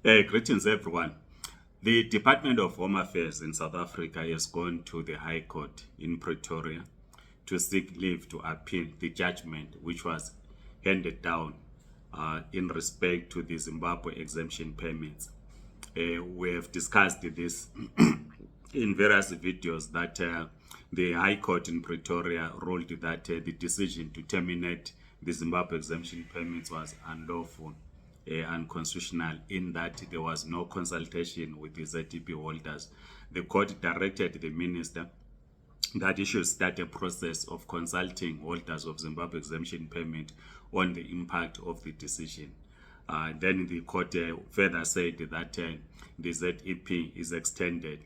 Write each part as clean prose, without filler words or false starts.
Greetings, everyone. The Department of Home Affairs in South Africa has gone to the High Court in Pretoria to seek leave to appeal the judgment which was handed down in respect to the Zimbabwe exemption permits. We have discussed this in various videos that the High Court in Pretoria ruled that the decision to terminate the Zimbabwe exemption permits was unlawful, unconstitutional, in that there was no consultation with the ZEP holders. The court directed the minister that he should start a process of consulting holders of Zimbabwe exemption permit on the impact of the decision. Then the court further said that the ZEP is extended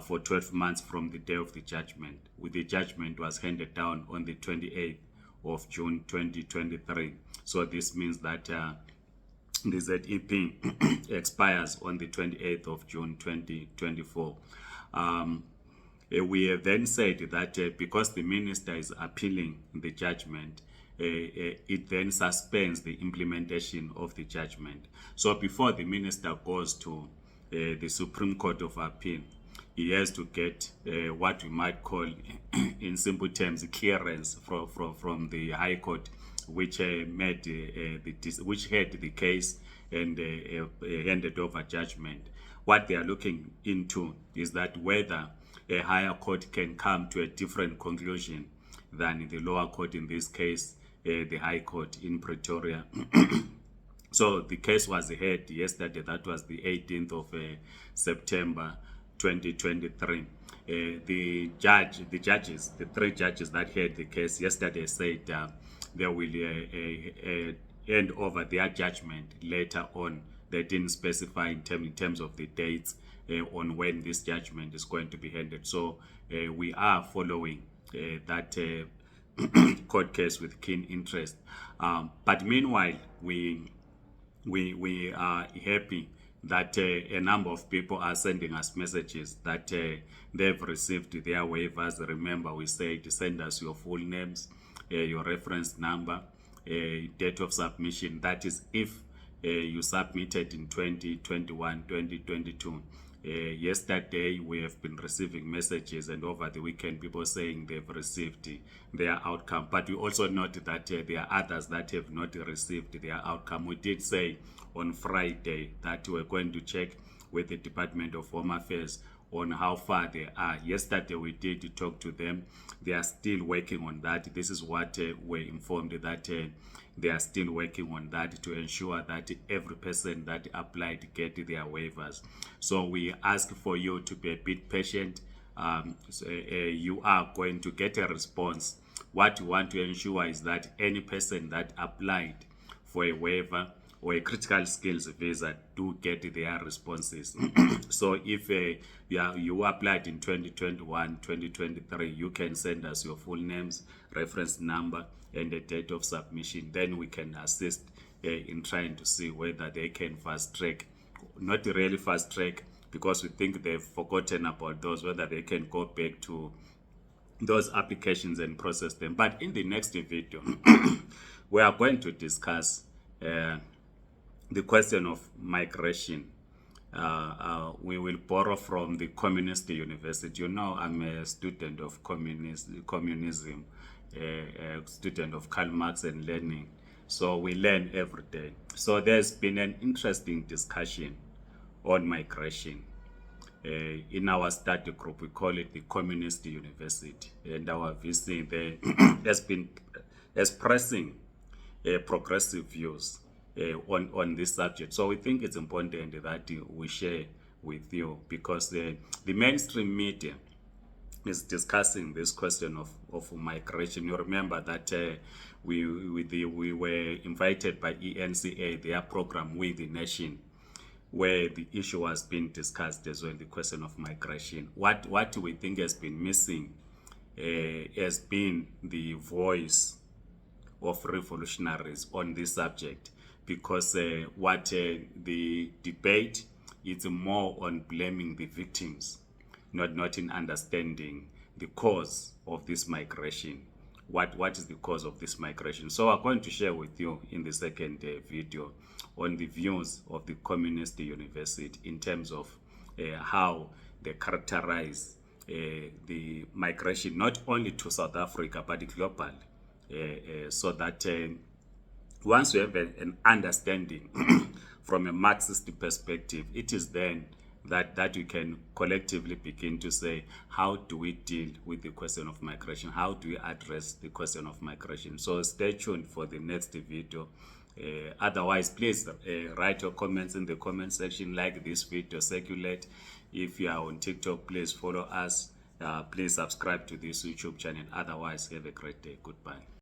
for 12 months from the day of the judgment. The judgment was handed down on the 28th of June 2023. So this means that the ZEP expires on the 28th of June 2024. We have then said that because the minister is appealing the judgment, it then suspends the implementation of the judgment. So before the minister goes to the Supreme Court of Appeal, he has to get what we might call, in simple terms, clearance from the High Court, which had the case and handed over judgment. What they are looking into is that whether a higher court can come to a different conclusion than the lower court, in this case, the High Court in Pretoria. So the case was heard yesterday, that was the 18th of September 2023. The three judges that heard the case yesterday said they will hand over their judgment later on. They didn't specify in terms of the dates on when this judgment is going to be handed. So we are following that court case with keen interest. But meanwhile, we are happy that a number of people are sending us messages that they've received their waivers. Remember, we said send us your full names, your reference number, date of submission. That is if you submitted in 2021, 2022. Yesterday, we have been receiving messages, and over the weekend, people saying they've received their outcome. But we also note that there are others that have not received their outcome. We did say on Friday that we're going to check with the Department of Home Affairs on how far they are. Yesterday, we did talk to them. They are still working on that. This is what we're informed, that they are still working on that to ensure that every person that applied get their waivers. So we ask for you to be a bit patient. You are going to get a response. What we want to ensure is that any person that applied for a waiver or a critical skills visa do get their responses. So if you applied in 2021, 2023, you can send us your full names, reference number, and the date of submission. Then we can assist in trying to see whether they can fast track, not really fast track, because we think they've forgotten about those, whether they can go back to those applications and process them. But in the next video, we are going to discuss the question of migration. We will borrow from the Communist University. You know, I'm a student of communism, a student of Karl Marx and Lenin. So we learn every day. So there's been an interesting discussion on migration. In our study group, we call it the Communist University. And our VC there has been expressing progressive views on this subject. So we think it's important that we share with you, because the mainstream media is discussing this question of migration. You remember that we were invited by ENCA, their program We the Nation, where the issue was being discussed as well, the question of migration. What we think has been missing has been the voice of revolutionaries on this subject, because what the debate is more on blaming the victims, not in understanding the cause of this migration. What is the cause of this migration? So I'm going to share with you in the second video on the views of the communist university in terms of how they characterize the migration, not only to South Africa, but globally, so that once we have an understanding from a Marxist perspective, it is then that we can collectively begin to say, how do we deal with the question of migration? How do we address the question of migration? So stay tuned for the next video. Otherwise, please write your comments in the comment section, like this video, circulate. If you are on TikTok, please follow us. Please subscribe to this YouTube channel. Otherwise, have a great day. Goodbye.